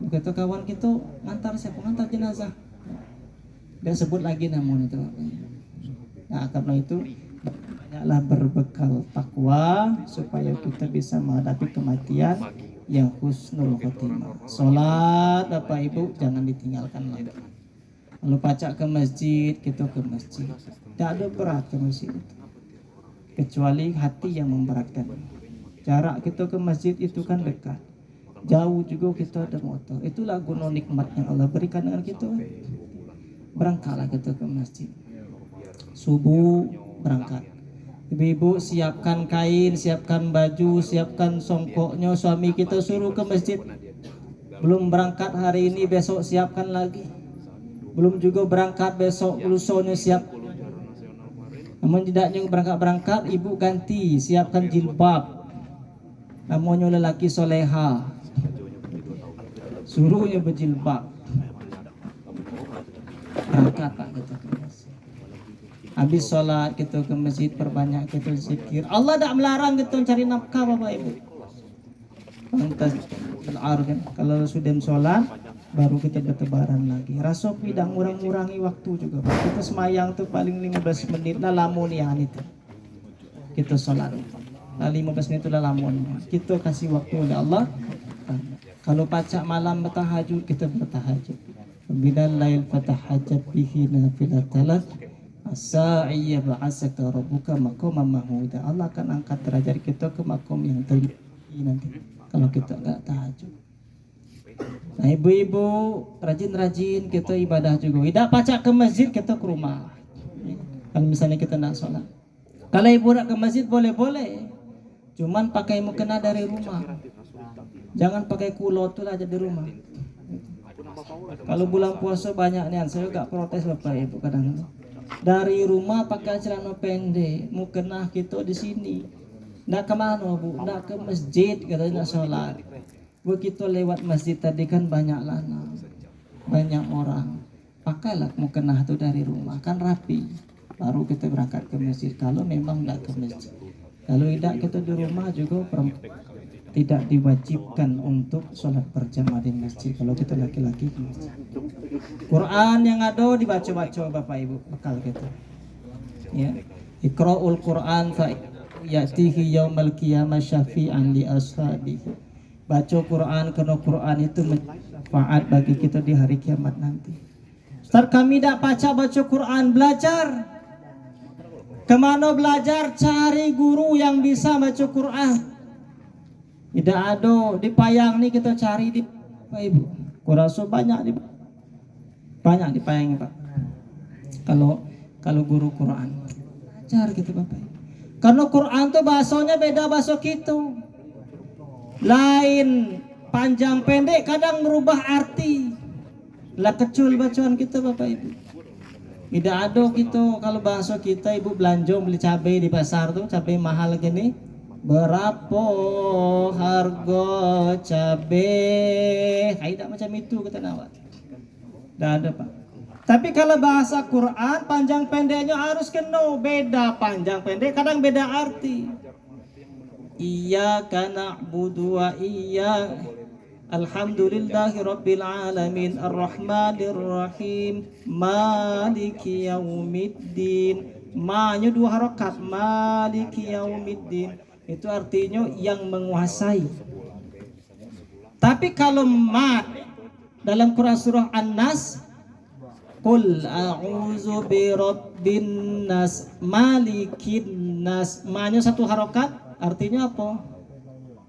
Begitu kawan kita ngantar siapa? Ngantar jenazah. Dan sebut lagi namun itu. Nah karena itu banyaklah berbekal takwa supaya kita bisa menghadapi kematian yang husnul khotimah. Salat Bapak Ibu jangan ditinggalkan lagi. Lalu pacak ke masjid, kita ke masjid. Tidak ada berat ke masjid itu. Kecuali hati yang memberatkan. Jarak kita ke masjid itu kan dekat. Jauh juga kita ada motor. Itulah guna nikmat yang Allah berikan dengan kita. Berangkatlah kita ke masjid. Subuh berangkat. Ibu-ibu siapkan kain, siapkan baju, siapkan songkoknya. Suami kita suruh ke masjid. Belum berangkat hari ini, besok siapkan lagi. Belum juga berangkat besok, lusanya siap. Namun tidaknya berangkat-berangkat, ibu ganti, siapkan jilbab. Namanya lelaki soleha. Suruhnya berjilbab. Berangkat Pak kita ke masjid. Habis sholat kita ke masjid, perbanyak kita zikir. Allah tak melarang kita cari nafkah Bapak Ibu. Pantas kan. Kalau sudah sholat, baru kita bertebaran lagi. Rasa tidak ngurang-ngurangi waktu juga Pak. Kita semayang tuh paling 15 menit lah lamunian itu. Kita sholat. Nah 15 menit itu lah lamun. Kita kasih waktu oleh Allah. Kalau pacak malam bertahajud, kita bertahajud. Bila lail fatahajat bihi nafilatalat asa'iyya ba'asaka rabbuka maqaman mahmuda. Allah akan angkat derajat kita ke makom yang tinggi nanti kalau kita enggak tahajud. Nah ibu-ibu rajin-rajin kita ibadah juga. Tidak pacak ke masjid, kita ke rumah. Kalau misalnya kita nak sholat. Kalau ibu nak ke masjid boleh-boleh. Cuman pakai mukena dari rumah. Jangan pakai kulot tu lah aja di rumah. Kalau bulan puasa banyak nih, saya gak protes Bapak Ibu kadang. Dari rumah pakai celana pendek, mukena kita di sini. Nggak kemana Bu? Nggak ke masjid katanya sholat. Begitu lewat masjid tadi kan banyak lana, banyak orang. Pakailah mukena itu dari rumah, kan rapi. Baru kita berangkat ke masjid. Kalau memang nggak ke masjid. Kalau tidak kita di rumah juga tidak diwajibkan untuk sholat berjamaah di masjid. Kalau kita laki-laki ke masjid. Quran yang ada dibaca-baca Bapak Ibu bekal kita. Ya, Iqra'ul Quran fa ya'tihi yaumal qiyamah syafi'an li ashabihi. Baca Quran karena Quran itu manfaat bagi kita di hari kiamat nanti. Ustaz, kami tidak baca Quran, belajar. Kemana belajar? Cari guru yang bisa baca Quran. Tidak ada di Payang nih kita cari di Pak Ibu. Kurasa banyak di Payang Pak. Kalau guru Quran, belajar gitu Bapak. Karena Quran tuh bahasanya beda bahasa kita. Lain panjang pendek kadang merubah arti. Lah kecil bacaan kita Bapak Ibu. Tidak ada gitu kalau bahasa kita Ibu belanja beli cabai di pasar tuh cabai mahal gini. Berapa harga cabai? Tidak macam itu kata nawat. Tidak ada Pak. Tapi kalau bahasa Quran panjang pendeknya harus kena, beda panjang pendek kadang beda arti. Iyyaka na'budu wa alhamdulillahi rabbil alamin arrahmanir rahim maliki yaumiddin. Ma-nya 2 harokat, maliki yaumiddin. Itu artinya yang menguasai. Tapi kalau ma dalam Quran surah An-Nas, qul a'udzu birabbin nas malikin nas, ma-nya 1 harokat, artinya apa?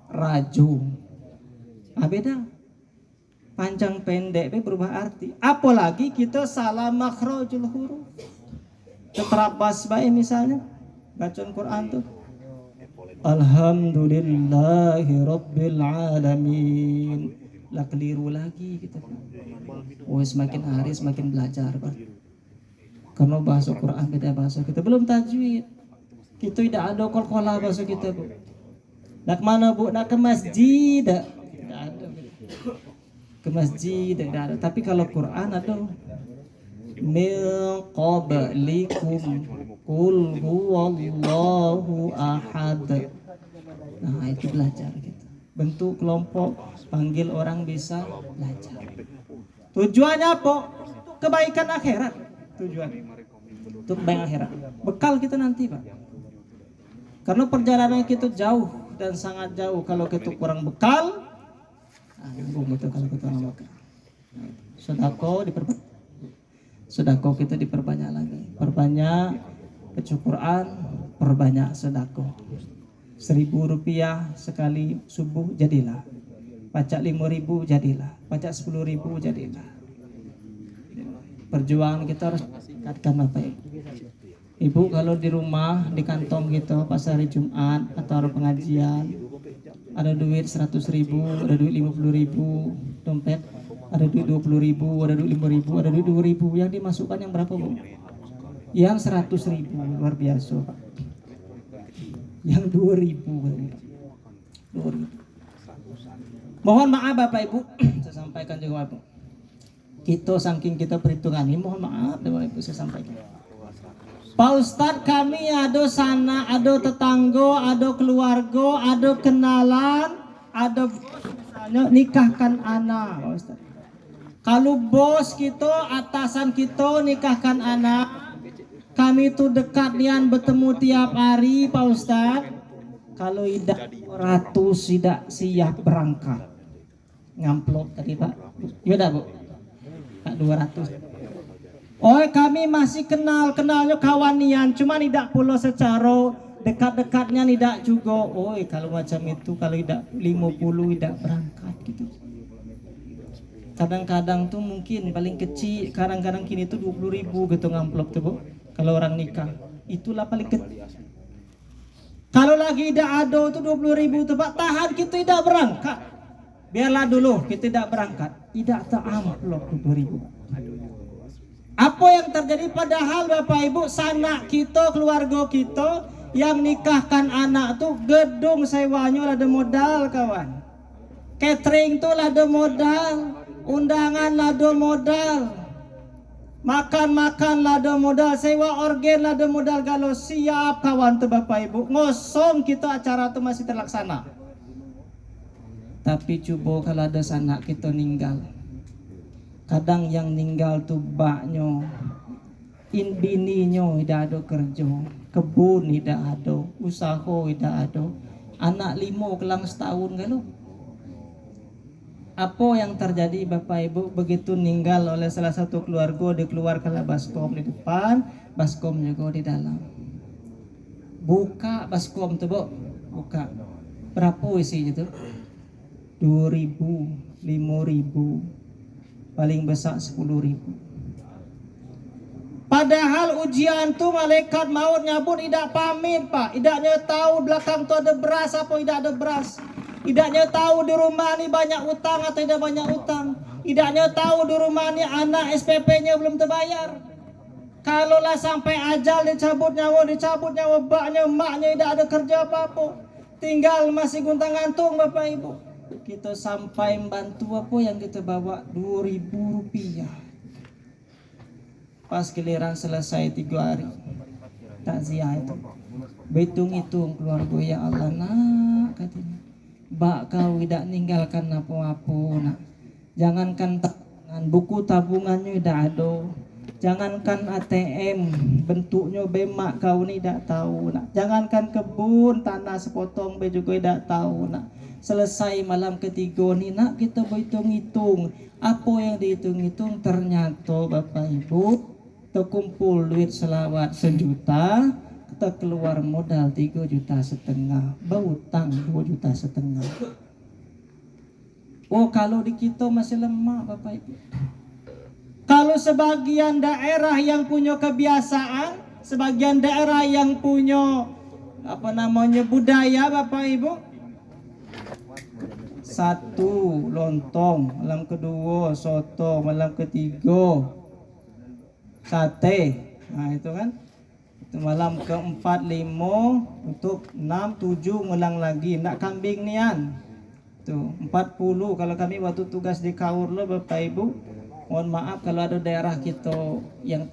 Raju. Beda. Panjang pendek berubah arti. Apalagi kita salah makhrajul huruf. Terabas baik misalnya bacaan Quran tuh alhamdulillahi rabbil alamin. Lah keliru lagi kita. Semakin hari semakin belajar Pak. Karena bahasa Quran beda bahasa kita. Belum tajwid. Kita tidak ada qalqalah bahasa kita Bu. Nak mana Bu? Nak ke masjid. Tidak ada. Ke masjid tidak ada. Tapi kalau Quran ada. Min qablikum qul huwallahu ahad. Nah itu belajar kita. Bentuk kelompok panggil orang bisa belajar. Tujuannya apa? Kebaikan akhirat. Tujuan untuk kebaikan akhirat. Bekal kita nanti Pak. Karena perjalanan kita jauh dan sangat jauh. Kalau kita kurang bekal, itu kalau kita kurang bekal. Sedekah kita diperbanyak lagi. Perbanyak baca Quran, perbanyak sedekah. 1.000 rupiah sekali subuh jadilah. Pajak 5.000 jadilah. Pajak 10.000 jadilah. Perjuangan kita harus tingkatkan Bapak Ibu. Ibu kalau di rumah, di kantong gitu pas hari Jumat atau hari pengajian, ada duit 100.000, ada duit 50.000 dompet, ada duit 20.000, ada duit 5.000, ada duit 2.000. Yang dimasukkan yang berapa Bu? Yang 100.000, luar biasa Pak. Yang 2.000. Mohon maaf Bapak Ibu, saya sampaikan juga Bapak. Kita saking kita perhitungan ini, mohon maaf Bapak Ibu saya sampaikan. Pak Ustadz kami ada sana, ada tetangga, ada keluarga, ada kenalan, ada misalnya nikahkan anak Pak Ustadz. Kalau bos kita, atasan kita nikahkan anak, kami itu dekat nian bertemu tiap hari Pak Ustadz. Kalau tidak 100 tidak siap berangkat. Ngamplop tadi Pak. Yaudah Bu. Pak 200. Kami masih kenalnya kawan nian, cuma tidak pula secara dekat-dekatnya tidak juga. Kalau macam itu kalau tidak 50 tidak berangkat gitu. Kadang-kadang tuh mungkin paling kecil, kadang-kadang kini tuh 20.000 gitu ngamplop tuh Bu. Kalau orang nikah, itulah paling kecil. Kalau lagi tidak ada tuh 20.000 tuh Pak, tahan kita tidak berangkat. Biarlah dulu kita tidak berangkat, tidak teramplop 20.000 Pak. Apa yang terjadi padahal Bapak Ibu sanak kita, keluarga kita yang nikahkan anak tuh gedung sewanya ada modal kawan. Catering tuh ada modal, undangan ada modal. Makan ada modal, sewa organ ada modal. Kalau siap kawan tuh Bapak Ibu, ngosong kita acara tuh masih terlaksana. Tapi coba kalau ada sanak kita ninggal. Kadang yang ninggal tuh baknya, bininya tidak ada kerja. kebun tidak ada, usaha tidak ada, anak 5 kelang setahun kalau. Apa yang terjadi Bapak Ibu begitu ninggal oleh salah satu keluarga, dikeluarkanlah baskom di depan, baskom juga di dalam. Buka baskom tuh, Bu. Buka. Berapa isinya tuh? 2.000, 5.000, paling besar 10.000. Padahal ujian tuh malaikat maut nyabut tidak pamit, Pak. Idaknya tahu belakang tuh ada beras apa tidak ada beras. Idaknya tahu di rumah ini banyak utang atau tidak banyak utang. Idaknya tahu di rumah ini anak SPP-nya belum terbayar. Kalaulah sampai ajal dicabut nyawa baknya, emaknya tidak ada kerja apa-apa, tinggal masih guntang gantung Bapak Ibu. Kita sampai membantu apa yang kita bawa 2.000 rupiah. Pas giliran selesai 3 hari takziah itu, hitung-hitung keluarga, ya Allah nak katanya, bak kau tidak ninggalkan apa-apa nak. Jangankan tabungan, buku tabungannya tidak ada. Jangankan ATM bentuknya bemak kau ni tidak tahu nak. Jangankan kebun tanah sepotong be juga tidak tahu nak. Selesai malam ketiga ni nak kita berhitung-hitung. Apa yang dihitung-hitung ternyata Bapak Ibu terkumpul duit selawat 1 juta, kita keluar modal 3,5 juta, berhutang 2,5 juta. Oh, kalau di kita masih lemah Bapak Ibu. Kalau sebagian daerah yang punya kebiasaan, sebagian daerah yang punya budaya Bapak Ibu, 1 lontong, malam kedua soto, malam ketiga sate. Nah itu kan, itu malam keempat 5, untuk 6, 7 ngulang lagi, nak kambing nian tuh 40. Kalau kami waktu tugas di Kaur lo Bapak Ibu, mohon maaf kalau ada daerah kita yang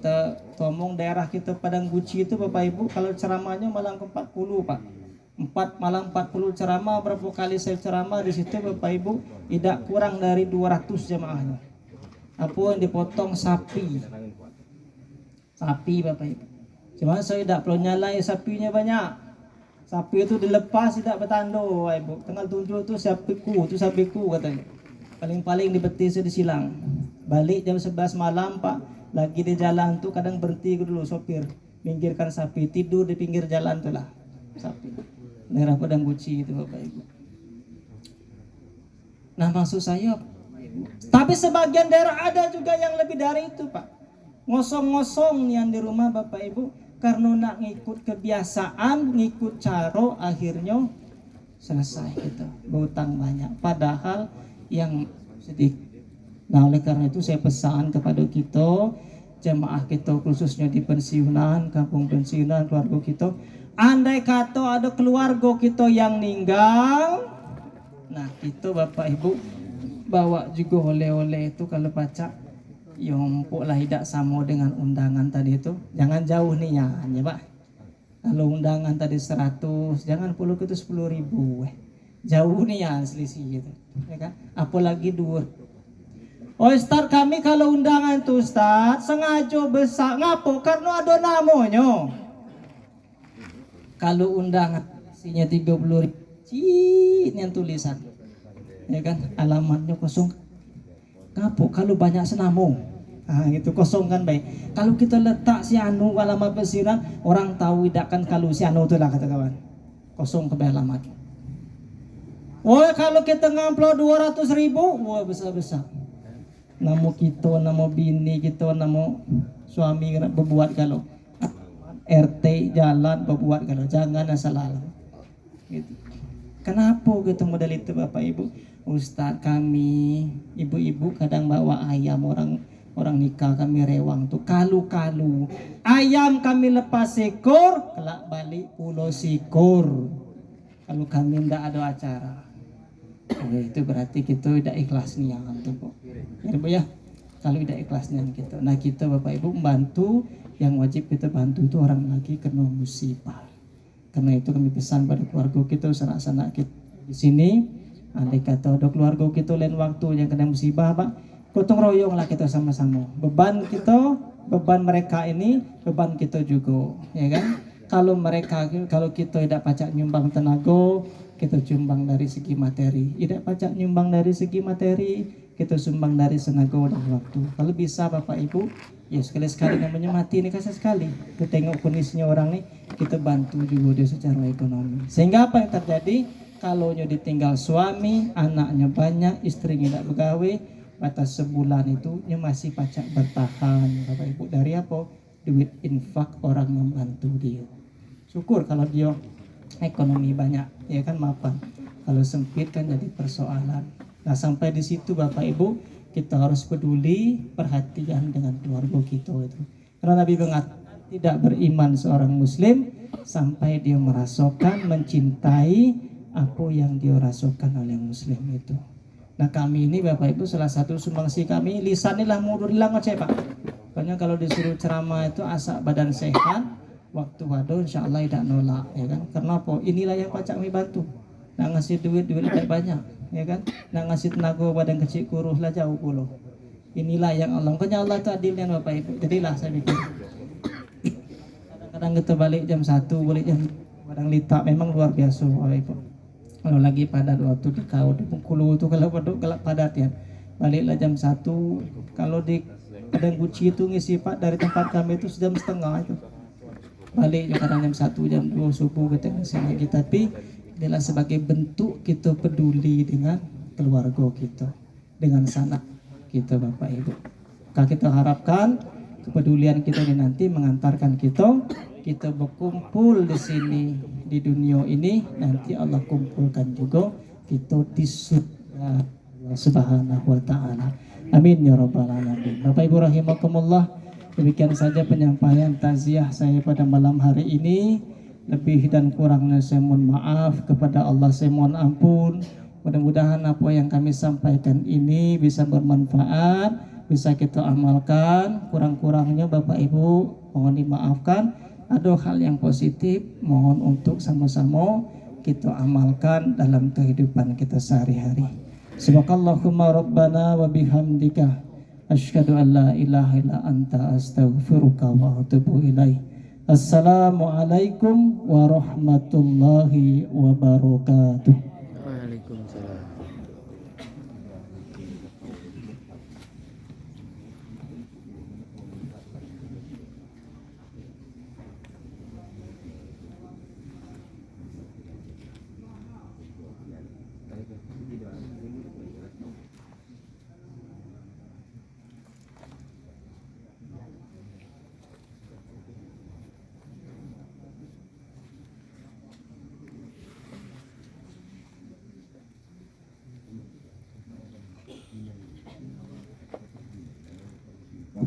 tomong daerah kita Padang Guci itu Bapak Ibu, kalau ceramahnya malam ke-40 Pak, malam 40 ceramah. Berapa kali saya ceramah di situ Bapak Ibu, tidak kurang dari 200 jemaahnya. Apa yang dipotong sapi Bapak Ibu. Cuma saya tidak perlu nyalai, sapinya banyak. Sapi itu dilepas tidak bertanda Bapak Ibu. Tanggal 7 itu sapiku katanya. Paling-paling di betis disilang. Balik jam 11 malam Pak, lagi di jalan tuh kadang berhenti dulu sopir, minggirkan sapi, tidur di pinggir jalan tuh lah sapi. Daerah Padang Guci itu Bapak Ibu. Nah maksud saya, tapi sebagian daerah ada juga yang lebih dari itu Pak. Ngosong-ngosong yang di rumah Bapak Ibu, karena nak ngikut kebiasaan, ngikut cara, akhirnya selesai kita berutang banyak, padahal yang sedikit. Nah oleh karena itu saya pesan kepada kita jemaah kita, khususnya di pensiunan, kampung pensiunan, keluarga kita, andai kata ada keluarga kita yang meninggal, nah kita Bapak Ibu bawa juga oleh-oleh itu. Kalau baca yang lah tidak sama dengan undangan tadi itu, jangan jauh nih ya Pak. Kalau undangan tadi 100, jangan puluh itu 10.000, jauh nih ya selisih gitu, ya kan? Apalagi 2. Oh Ustaz, kami kalau undangan tuh Ustaz sengaja besar, ngapo? Karena ada namanya. Kalau undangan isinya 30.000, ini yang tulisan, ya kan? Alamatnya kosong. Ngapo? Kalau banyak senamo, itu kosong kan baik. Kalau kita letak si anu alamat pensiunan, orang tahu tidak kan kalau si anu itu lah kata kawan, kosong ke alamat. Oh kalau kita ngamplop 200.000, wah besar-besar. Nama kita, nama bini kita, nama suami berbuat kalau RT jalan berbuat kalau, jangan asal alam gitu. Kenapa gitu model itu Bapak Ibu? Ustaz, kami ibu-ibu kadang bawa ayam, orang nikah kami rewang tuh kalu ayam kami lepas ekor, kelak balik pulau sikor. Kalau kami tidak ada acara, itu berarti kita tidak ikhlas niat tuh Bu. Ya Bu ya, kalau tidak ikhlas niat kita. Nah kita Bapak Ibu membantu, yang wajib kita bantu itu orang lagi kena musibah. Karena itu kami pesan pada keluarga kita, sanak-sanak kita di sini, andai kata ada keluarga kita lain waktu yang kena musibah Pak, gotong royong lah kita sama-sama. Beban kita, beban mereka ini, beban kita juga, ya kan? kalau kita tidak pacak nyumbang tenaga, kita sumbang dari segi materi. Tidak pacak nyumbang dari segi materi, kita sumbang dari tenaga dan waktu. Kalau bisa Bapak Ibu, ya sekali-sekali namanya mati ini kasih sekali. Kita tengok kondisinya orang nih, kita bantu juga dia secara ekonomi. Sehingga apa yang terjadi? Kalau ditinggal suami, anaknya banyak, istrinya tidak begawe, batas sebulan itu masih pacak bertahan Bapak Ibu. Dari apa? Duit infak orang membantu dia. Syukur kalau dia ekonomi banyak, ya kan, mapan. Kalau sempit kan jadi persoalan. Nah sampai di situ Bapak Ibu, kita harus peduli, perhatian dengan keluarga kita itu. Karena Nabi mengatakan tidak beriman seorang muslim sampai dia merasakan, mencintai apa yang dia rasakan oleh muslim itu. Nah kami ini Bapak Ibu, salah satu sumbangsi kami, lisan inilah mundur hilang aja Pak. Karena kalau disuruh ceramah itu asal badan sehat, waktu waduh insya Allah tidak nolak, ya kan. Karena apa? Inilah yang pacak kami bantu. Nak ngasih duit tidak banyak, ya kan. Nak ngasih tenaga badan kecil kuruh lah jauh puluh. Inilah yang Allah. Makanya Allah itu adilnya Bapak Ibu. Jadilah saya pikir. Kadang-kadang kita balik jam 1, balik jam kadang litak, memang luar biasa Bapak Ibu. Kalau lagi padat waktu di kau di Bengkulu itu, kalau gelap padat ya. Baliklah jam 1. Kalau di kadang Guci itu ngisi Pak dari tempat kami itu jam setengah itu. Balik kadang jam 1, jam 2 subuh kita ngisi lagi. Tapi adalah sebagai bentuk kita peduli dengan keluarga kita, dengan sanak kita Bapak Ibu. Maka kita harapkan kepedulian kita ini nanti mengantarkan kita berkumpul di sini di dunia ini, nanti Allah kumpulkan juga kita di surga Subhanahu wa taala. Amin ya rabbal alamin. Bapak Ibu rahimakumullah, demikian saja penyampaian taziah saya pada malam hari ini. Lebih dan kurangnya saya mohon maaf, kepada Allah saya mohon ampun. Mudah-mudahan apa yang kami sampaikan ini bisa bermanfaat, bisa kita amalkan. Kurang-kurangnya Bapak Ibu mohon dimaafkan. Ada hal yang positif, mohon untuk sama-sama kita amalkan dalam kehidupan kita sehari-hari. Subhanallahumma rabbana wa bihamdika asyhadu an la ilaha illa anta astaghfiruka wa atubu ilaik. Assalamualaikum warahmatullahi wabarakatuh. Waalaikumsalam.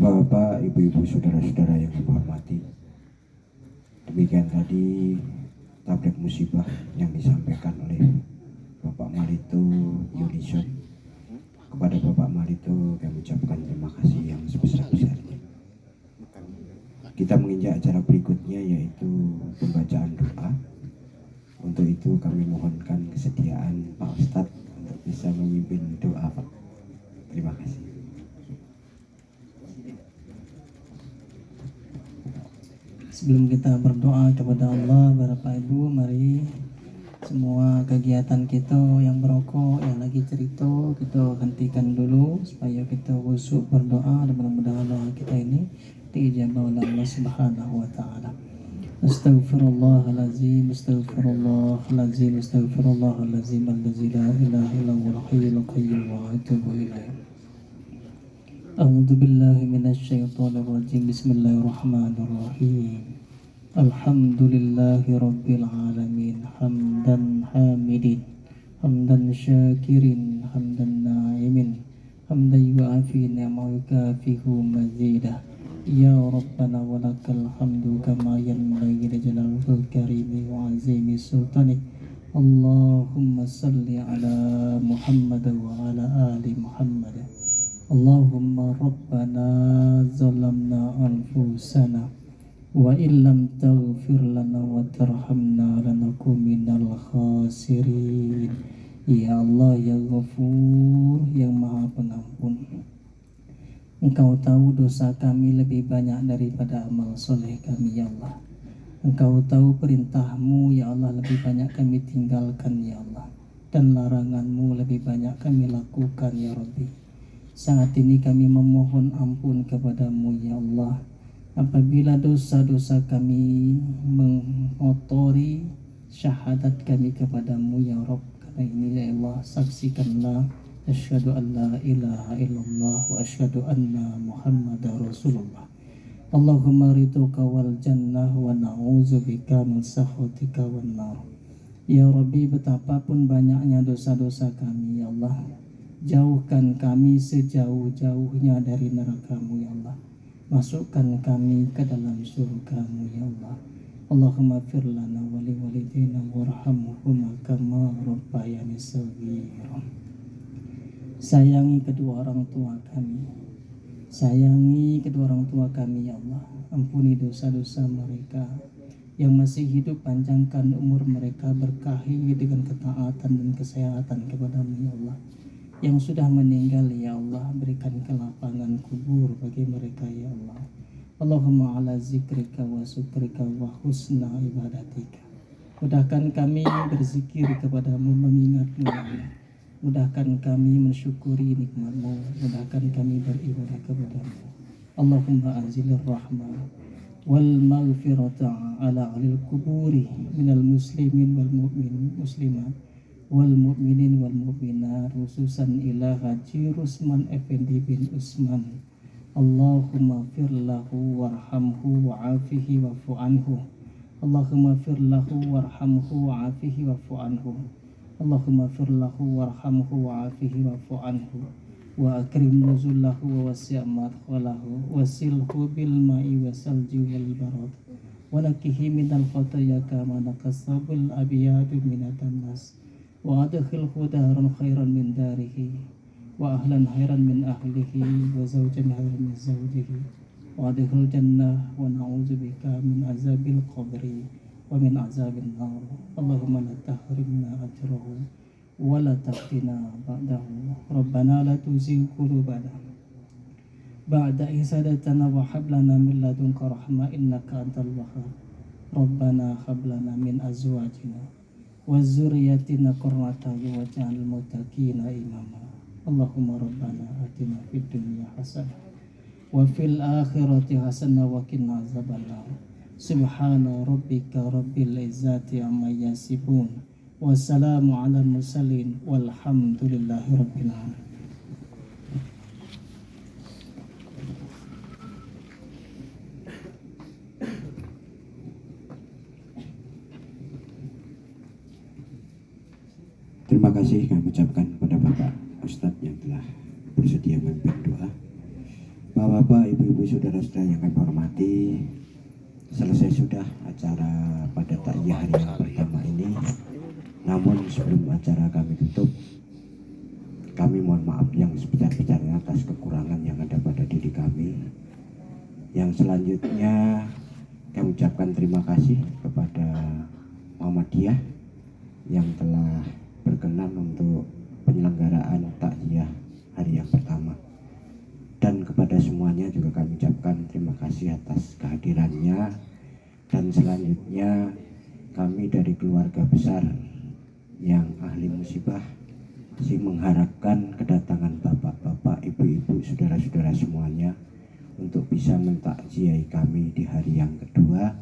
Bapak-bapak, ibu-ibu, saudara-saudara yang saya hormati, demikian tadi tabligh musibah yang disampaikan oleh Bapak Malito Yunison. Kepada Bapak Malito kami ucapkan terima kasih yang sebesar-besarnya. Kita menginjak acara berikutnya, yaitu pembacaan doa. Untuk itu kami mohonkan kesediaan Pak Ustadz untuk bisa memimpin doa, Pak. Terima kasih. Sebelum kita berdoa kepada Allah, Bapak Ibu, mari semua kegiatan kita yang merokok, yang lagi cerita, kita hentikan dulu supaya kita khusyuk berdoa, dan mudah-mudahan doa kita ini diijabah oleh Allah Subhanahu wa taala. Astaghfirullahalazim, astaghfirullahalazim, astaghfirullahalazim, allazi la ilaha illa huwal hayyul qayyum wa atubu ilaih. A'udzu billahi minasyaitonir rajim. Bismillahirrahmanirrahim. Alhamdulillahi rabbil alamin. Hamdan hamidin, hamdan syakirin, hamdan na'imin, hamdan yu'afi ni'mahu yukafihu mazidah. Ya Rabbana walakal hamdu kama yanbaghi li jalalil karimi wa azimi sultanik. Allahumma salli ala Muhammad wa ala ali Muhammad. Allahumma rabbana zalamna anfusana wa illam taghfir lana wa tarhamna lanakum minal khasirin. Ya Allah, ya Ghafur, yang maha pengampun, Engkau tahu dosa kami lebih banyak daripada amal soleh kami, ya Allah. Engkau tahu perintah-Mu ya Allah lebih banyak kami tinggalkan ya Allah, dan larangan-Mu lebih banyak kami lakukan ya Rabbi. Saat ini kami memohon ampun kepadamu ya Allah, apabila dosa-dosa kami mengotori syahadat kami kepadamu ya Rabb. Karena ini ya Allah, saksikanlah asyhadu an la ilaha illallah wa asyhadu anna muhammadar rasulullah. Allahumma ridhuka wal jannah wa na'udzubika min sakhatika wan nar. Ya Rabbi, betapapun banyaknya dosa-dosa kami ya Allah, jauhkan kami sejauh-jauhnya dari neraka-Mu ya Allah. Masukkan kami ke dalam surga-Mu ya Allah. Allahumma fir lana wa li walidayna warhamhuma kama rabbayani shaghira. Sayangi kedua orang tua kami. Sayangi kedua orang tua kami ya Allah. Ampuni dosa-dosa mereka. Yang masih hidup, panjangkan umur mereka, berkahi dengan ketaatan dan kesehatan kepada-Mu ya Allah. Yang sudah meninggal ya Allah, berikan kelapangan kubur bagi mereka ya Allah. Allahumma ala zikrika wa syukrika wa husna ibadatika. Mudahkan kami berzikir kepadamu, mengingat-Mu ya Allah. Mudahkan kami mensyukuri nikmat-Mu. Mudahkan kami beribadah kepadamu. Allahumma anzilir rahmah wal maghfirata ala ahlil kuburi minal muslimin wal mu'min muslimat wal mu'minin wal mu'minat, khususan ila Haji Rusman Effendi bin Usman. Allahumma fir lahu warhamhu wa'afihi wa'fu anhu. Allahumma fir lahu warhamhu wa'afihi wa'fu anhu. Allahumma fir lahu warhamhu wa'afihi wa'fu anhu. Wa akrim nuzullahu wa wasi' madkhalahu wasilhu bil ma'i wasalji wal barad wa nakihi minal khataya kama naqasabul abiyadu minatan nas wa adkhilhu daran khairan min darihi wa ahlan khairan min ahlihi wa zawjan khairan min zawjihi wa adkhil jannah wa na'udzubika min azabil qabri wa min azabil nar. Allahumma la tahrimna ajrahu wa la taftina ba'dahu. Rabbana la tuzigh qulubana ba'da idh hadaytana wa hab lana min ladunka rahmah innaka antal wahhab. Rabbana hab lana min azwajina wa dzurriyyatina qurrata a'yun waj'alna muttaqina imama. Allahumma rabbana atina fid dunya hasanah wa fil akhirati hasanah wa qina azabannar. Subhana rabbika rabbil izzati amma yasifun. Wassalamu ala mursalin walhamdulillahi rabbil alamin. Terima kasih kami ucapkan kepada Bapak Ustadz yang telah bersedia memimpin doa. Bapak-bapak, ibu-ibu, saudara-saudara yang kami hormati, selesai sudah acara pada takziah hari yang pertama ini. Namun sebelum acara kami tutup, kami mohon maaf yang sebesar-besarnya atas kekurangan yang ada pada diri kami. Yang selanjutnya kami ucapkan terima kasih kepada Muhammadiyah yang telah berkenan untuk penyelenggaraan takziah hari yang pertama. Dan kepada semuanya juga kami ucapkan terima kasih atas kehadirannya. Dan selanjutnya kami dari keluarga besar yang ahli musibah masih mengharapkan kedatangan bapak-bapak, ibu-ibu, saudara-saudara semuanya untuk bisa mentakziahi kami di hari yang kedua,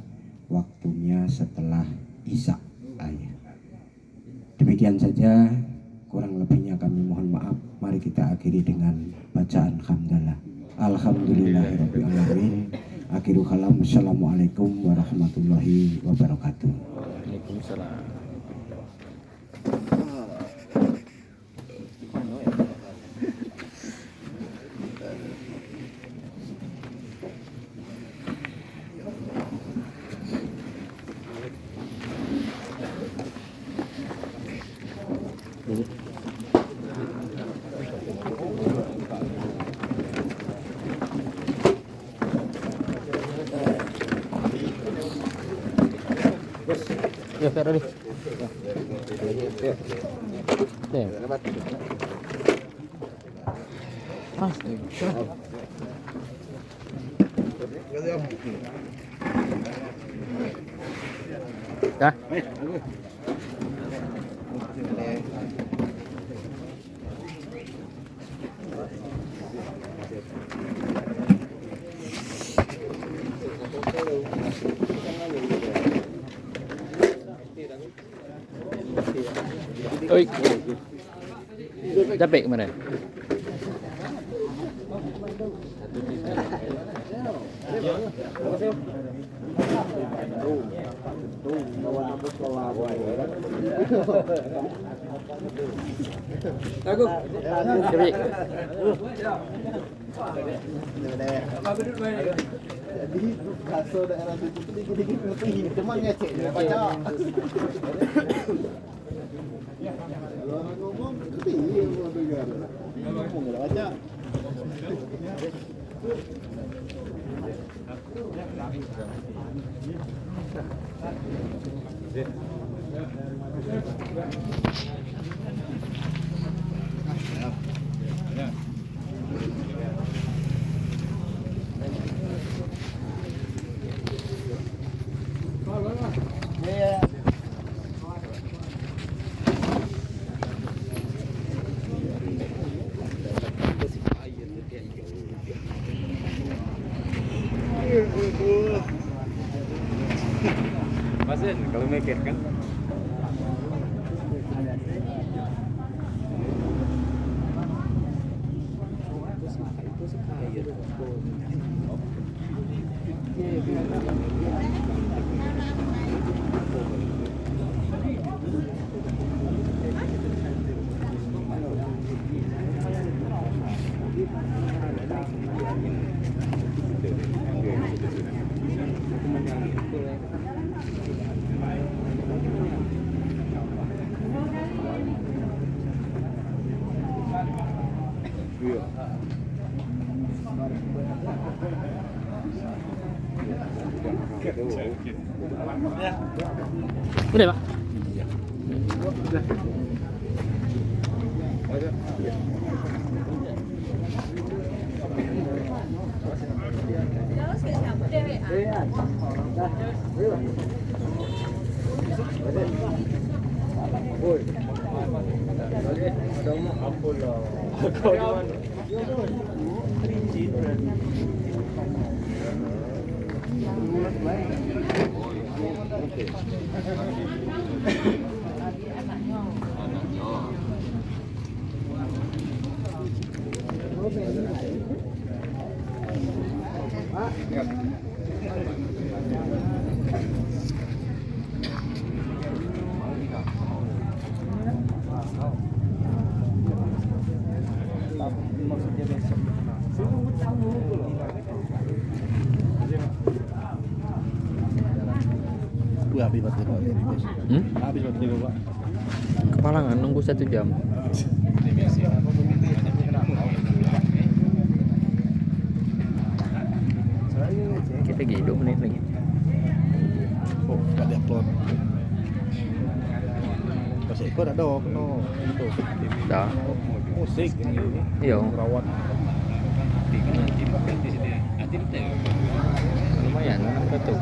waktunya setelah Isya. Demikian saja, kurang lebihnya kami mohon maaf. Mari kita akhiri dengan bacaan hamdalah. Alhamdulillahirabbil alamin. Akhiru kalam. Assalamualaikum warahmatullahi wabarakatuh. Waalaikumsalam. Ya, Kak Rodi. Ya. Mas. Dah. Oi. Capek kemana? Capek. Jadi bahasa daerah situ tuh dikit-dikit ngerti, cuman ngecek dia baca. Kalau ngomong ngerti, mau dengar. Ngomong nggak baca. Masin kalau mikir kan. Udah, Pak. Habis baterai Pak. Habis baterai Pak. Kepalangan nunggu 1 jam. Kita lagi 2 menit lagi. Oh, nggak di-upload. Pas ikut ada no itu. Dah. Musik ini. Iya. Rawat. Lumayan, betul.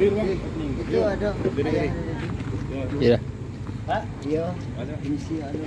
Itu ada. Iya. Pak, iya. Ini sih ada.